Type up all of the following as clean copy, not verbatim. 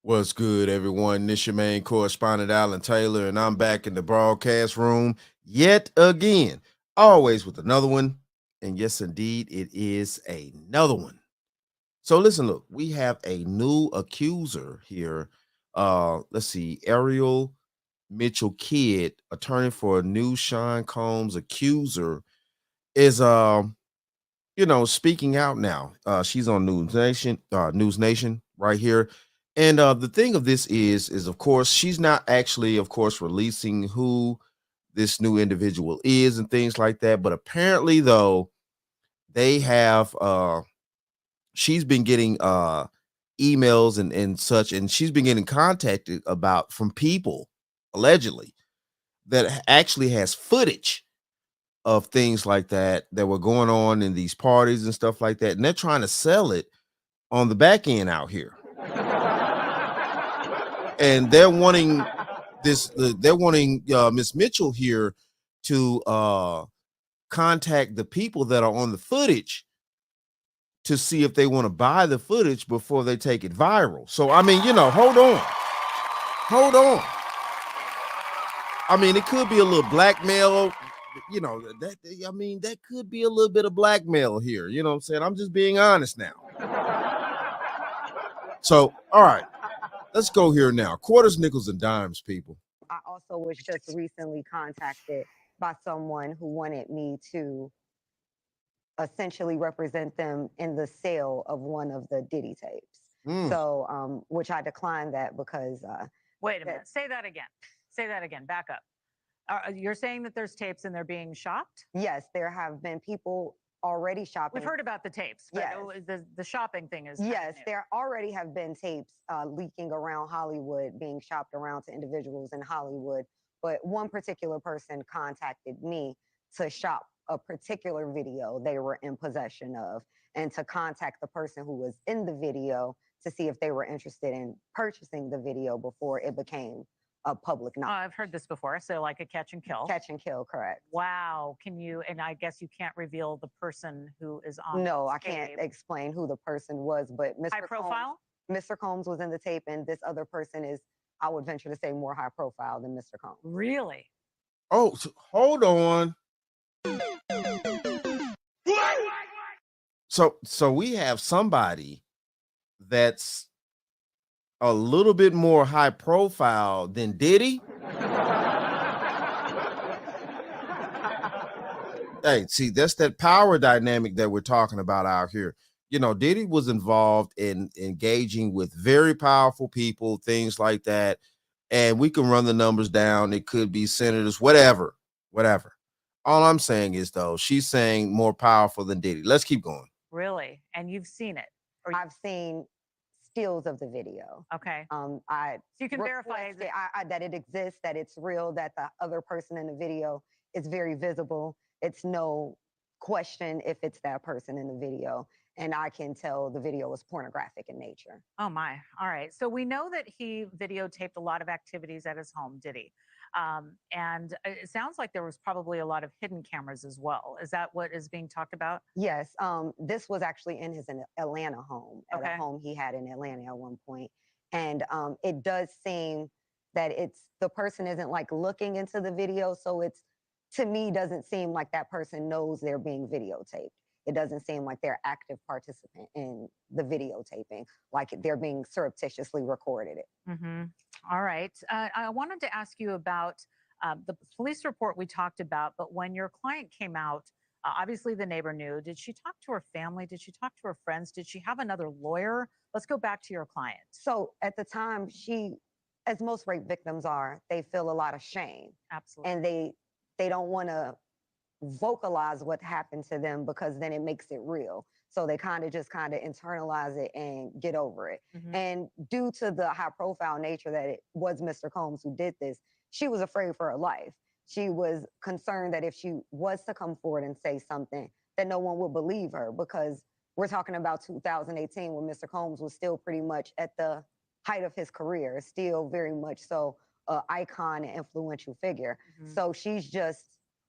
What's good, everyone? This your main correspondent, Alan Taylor, and I'm back in the broadcast room yet again, always with another one. And yes, indeed, it is another one. So listen, look, we have a new accuser here. Let's see, Ariel Mitchell Kidd, attorney for new Sean Combs accuser, is speaking out now. She's on News Nation right here. And the thing of this is of course, she's not actually, of course, releasing who this new individual is and things like that. But apparently, though, they have she's been getting emails and such, and she's been getting contacted about from people allegedly that actually has footage of things like that were going on in these parties and stuff like that, and they're trying to sell it on the back end out here. And they're wanting Miss Mitchell here to contact the people that are on the footage to see if they want to buy the footage before they take it viral. So I mean, hold on. I mean, it could be a little blackmail. That could be a little bit of blackmail here. You know what I'm saying? I'm just being honest now. So, all right, let's go here now. Quarters, nickels, and dimes, people. I also was just recently contacted by someone who wanted me to essentially represent them in the sale of one of the Diddy tapes. So, which I declined that because. Wait a minute. Say that again. Say that again. Back up. You're saying that there's tapes and they're being shopped? Yes, there have been people already shopping. We've heard about the tapes, but yes. The shopping thing is. Yes, there already have been tapes leaking around Hollywood, being shopped around to individuals in Hollywood. But one particular person contacted me to shop a particular video they were in possession of, and to contact the person who was in the video to see if they were interested in purchasing the video before it became a public knowledge. I've heard this before. So like a catch and kill. Catch and kill, correct. Wow. Can you, and I guess you can't reveal the person who is on. No, I can't explain who the person was, but High profile? Mr. Combs was in the tape, and this other person is, I would venture to say, more high profile than Mr. Combs. Really? Oh, so hold on. So we have somebody that's a little bit more high profile than Diddy. Hey, see, that's that power dynamic that we're talking about out here. Diddy was involved in engaging with very powerful people, things like that. And we can run the numbers down. It could be senators, whatever. All I'm saying is, though, she's saying more powerful than Diddy. Let's keep going. Really? And you've seen it? I've seen stills of the video. Okay. So you can verify that it exists, that it's real, that the other person in the video is very visible. It's no question if it's that person in the video. And I can tell the video was pornographic in nature. Oh, my. All right. So we know that he videotaped a lot of activities at his home, did he? And it sounds like there was probably a lot of hidden cameras as well. Is that what is being talked about? Yes. This was actually in his Atlanta home, at a home he had in Atlanta at one point. And it does seem that the person isn't like looking into the video. So to me, doesn't seem like that person knows they're being videotaped. It doesn't seem like they're active participant in the videotaping, like they're being surreptitiously recorded it. Mm-hmm. All right. I wanted to ask you about the police report we talked about, but when your client came out, obviously the neighbor knew. Did she talk to her family? Did she talk to her friends? Did she have another lawyer? Let's go back to your client. So at the time, as most rape victims are, they feel a lot of shame. Absolutely. And they don't want to vocalize what happened to them because then it makes it real. So they kind of internalize it and get over it. Mm-hmm. And due to the high profile nature that it was Mr. Combs who did this, she was afraid for her life. She was concerned that if she was to come forward and say something, that no one would believe her, because we're talking about 2018 when Mr. Combs was still pretty much at the height of his career, still very much so an icon and influential figure. Mm-hmm. So she's just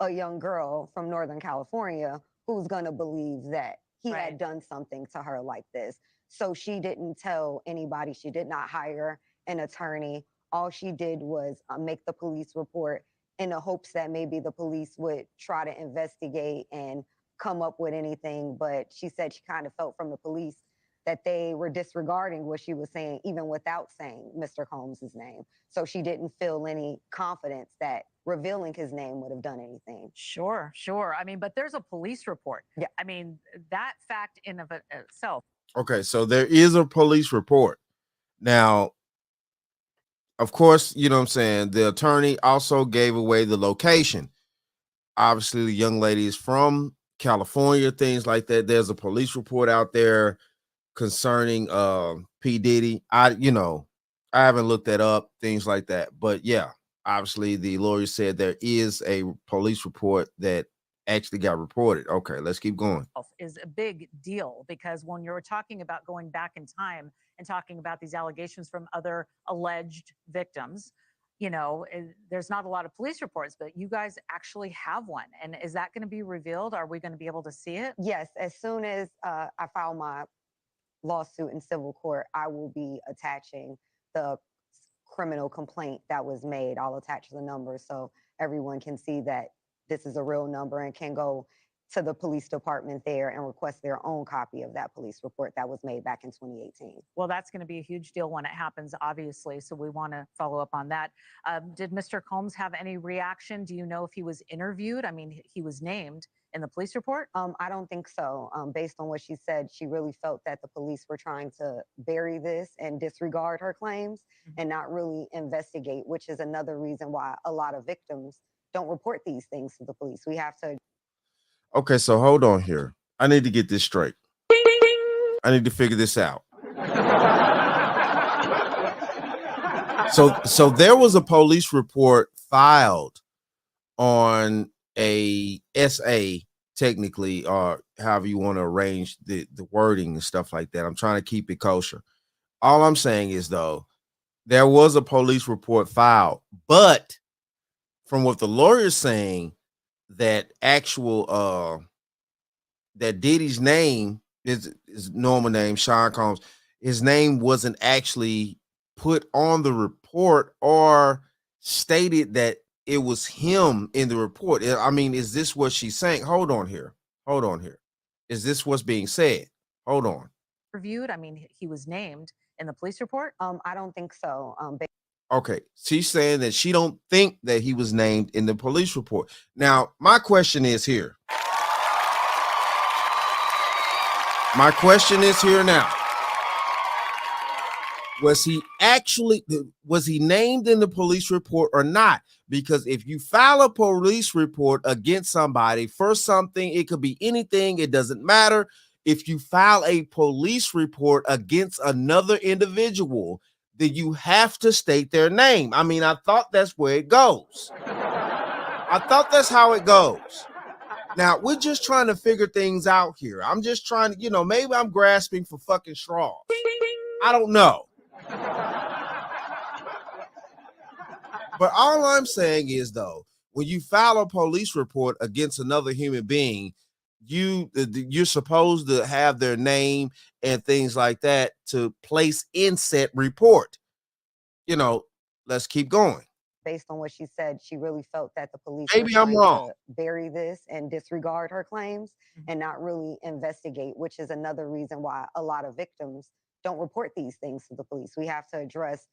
a young girl from Northern California who's going to believe that he had done something to her like this. So she didn't tell anybody. She did not hire an attorney. All she did was make the police report in the hopes that maybe the police would try to investigate and come up with anything. But she said she kind of felt from the police that they were disregarding what she was saying, even without saying Mr. Combs's name. So she didn't feel any confidence that revealing his name would have done anything. Sure, sure. I mean, but there's a police report. Yeah. I mean, that fact in of itself. Okay, so there is a police report. Now, of course, you know what I'm saying, the attorney also gave away the location. Obviously, the young lady is from California, things like that. There's a police report out there concerning P. Diddy. I haven't looked that up, things like that. But yeah, obviously the lawyer said there is a police report that actually got reported. Okay, let's keep going. Is a big deal because when you're talking about going back in time and talking about these allegations from other alleged victims, there's not a lot of police reports, but you guys actually have one. And is that going to be revealed? Are we going to be able to see it? Yes, as soon as I file my lawsuit in civil court, I will be attaching the criminal complaint that was made. I'll attach the number so everyone can see that this is a real number and can go to the police department there and request their own copy of that police report that was made back in 2018. Well, that's going to be a huge deal when it happens, obviously. So we want to follow up on that. Did Mr. Combs have any reaction? Do you know if he was interviewed? I mean, he was named in the police report? I don't think so. Based on what she said, she really felt that the police were trying to bury this and disregard her claims and not really investigate, which is another reason why a lot of victims don't report these things to the police. We have to. Okay, so hold on here. I need to get this straight. I need to figure this out. So there was a police report filed on a SA, technically, or however you want to arrange the wording and stuff like that. I'm trying to keep it kosher. All I'm saying is, though, there was a police report filed, but from what the lawyer's saying, that Diddy's name is normal name, Sean Combs, his name wasn't actually put on the report or stated that it was him in the report. I mean, is this what she's saying? Hold on here. Is this what's being said? Hold on. Reviewed? I mean, he was named in the police report? I don't think so. Okay, she's saying that she don't think that he was named in the police report. Now, my question is here. Now. Was he named in the police report or not? Because if you file a police report against somebody for something, it could be anything, it doesn't matter. If you file a police report against another individual, then you have to state their name. I mean, I thought that's where it goes. I thought that's how it goes. Now, we're just trying to figure things out here. I'm just trying to, maybe I'm grasping for fucking straws. I don't know. But all I'm saying is, though, when you file a police report against another human being, you're supposed to have their name and things like that to place in said report. Let's keep going. Based on what she said, she really felt that the police Maybe were I'm trying wrong. to bury this and disregard her claims and not really investigate, which is another reason why a lot of victims don't report these things to the police. We have to address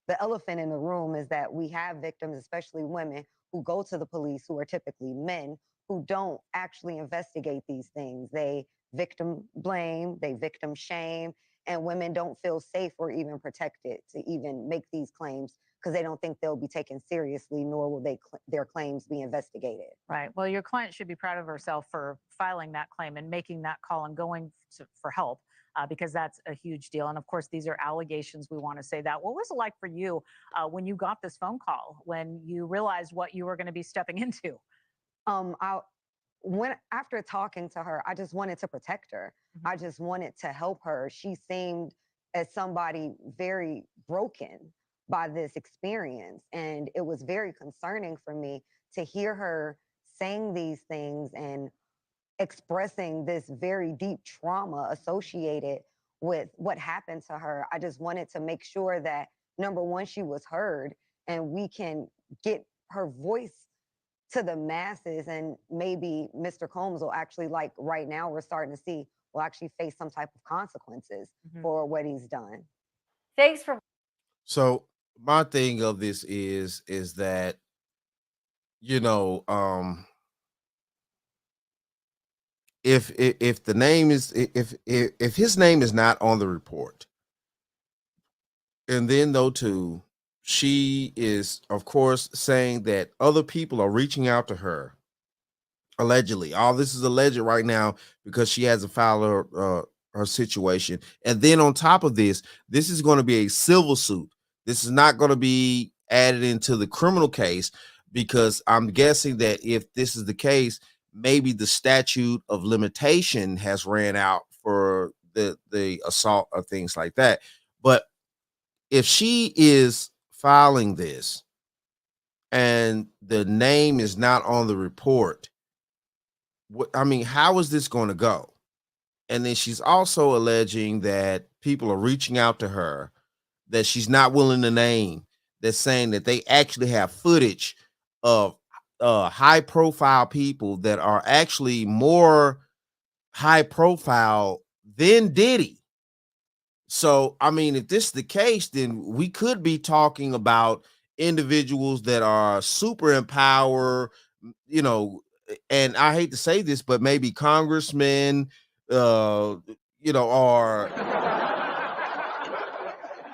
the elephant in the room is that we have victims, especially women, who go to the police who are typically men who don't actually investigate these things. They victim blame, they victim shame, and women don't feel safe or even protected to even make these claims because they don't think they'll be taken seriously, nor will their claims be investigated. Right. Well, your client should be proud of herself for filing that claim and making that call and going for help. Because that's a huge deal. And of course, these are allegations. We want to say that. What was it like for you when you got this phone call, when you realized what you were going to be stepping into? After talking to her, I just wanted to protect her. I just wanted to help her. She seemed as somebody very broken by this experience. And it was very concerning for me to hear her saying these things and expressing this very deep trauma associated with what happened to her. I just wanted to make sure that, number one, she was heard and we can get her voice to the masses. And maybe Mr. Combs will actually, like right now, we're starting to see, will actually face some type of consequences for what he's done. Thanks for. So my thing of this is that, you know, if the name is if his name is not on the report, and then though too, she is of course saying that other people are reaching out to her allegedly. All this is alleged right now because she hasn't filed her situation. And then on top of this, this is going to be a civil suit. This is not going to be added into the criminal case, because I'm guessing that if this is the case, maybe the statute of limitation has ran out for the assault or things like that. But if she is filing this and the name is not on the report, I mean, how is this going to go? And then she's also alleging that people are reaching out to her that she's not willing to name, that's saying that they actually have footage of high profile people that are actually more high profile than Diddy. So, I mean, if this is the case, then we could be talking about individuals that are super in power, you know, and I hate to say this, but maybe congressmen, you know, or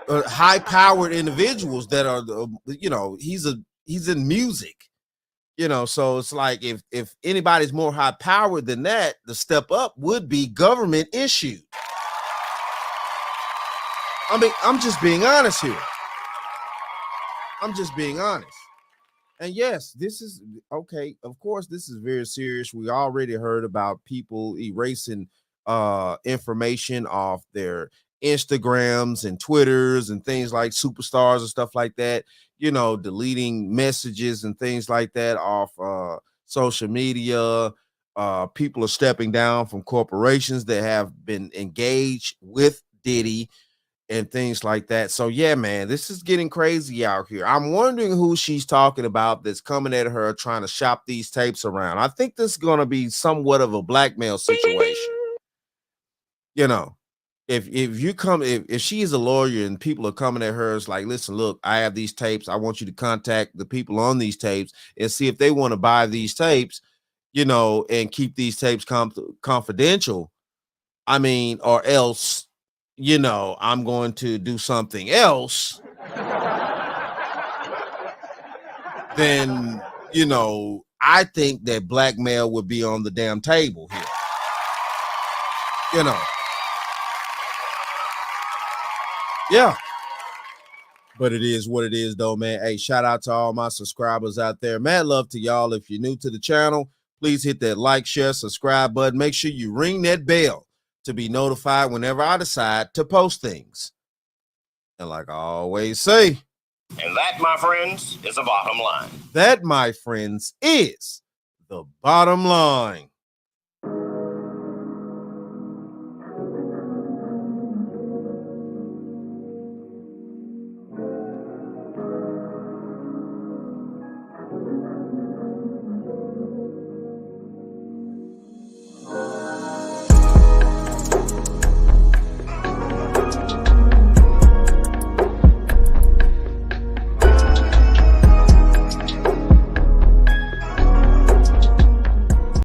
high powered individuals that are, you know, he's in music, you know, so it's like if anybody's more high powered than that, the step up would be government issued. I mean, I'm just being honest here. I'm just being honest. And yes, this is okay. Of course, this is very serious. We already heard about people erasing information off their Instagrams and Twitters and things like superstars and stuff like that, you know, deleting messages and things like that off social media. People are stepping down from corporations that have been engaged with Diddy and things like that. So yeah, man, this is getting crazy out here. I'm wondering who she's talking about that's coming at her trying to shop these tapes around. I think this is going to be somewhat of a blackmail situation. You know, if you come, if she is a lawyer and people are coming at her, it's like, listen, look, I have these tapes. I want you to contact the people on these tapes and see if they want to buy these tapes, you know, and keep these tapes confidential. I mean, or else, you know, I'm going to do something else. Then, you know, I think that blackmail would be on the damn table here. You know. Yeah. But it is what it is, though, man. Hey, shout out to all my subscribers out there. Mad love to y'all. If you're new to the channel, please hit that like, share, subscribe button. Make sure you ring that bell to be notified whenever I decide to post things. And like I always say, and that, my friends, is the bottom line. That, my friends, is the bottom line.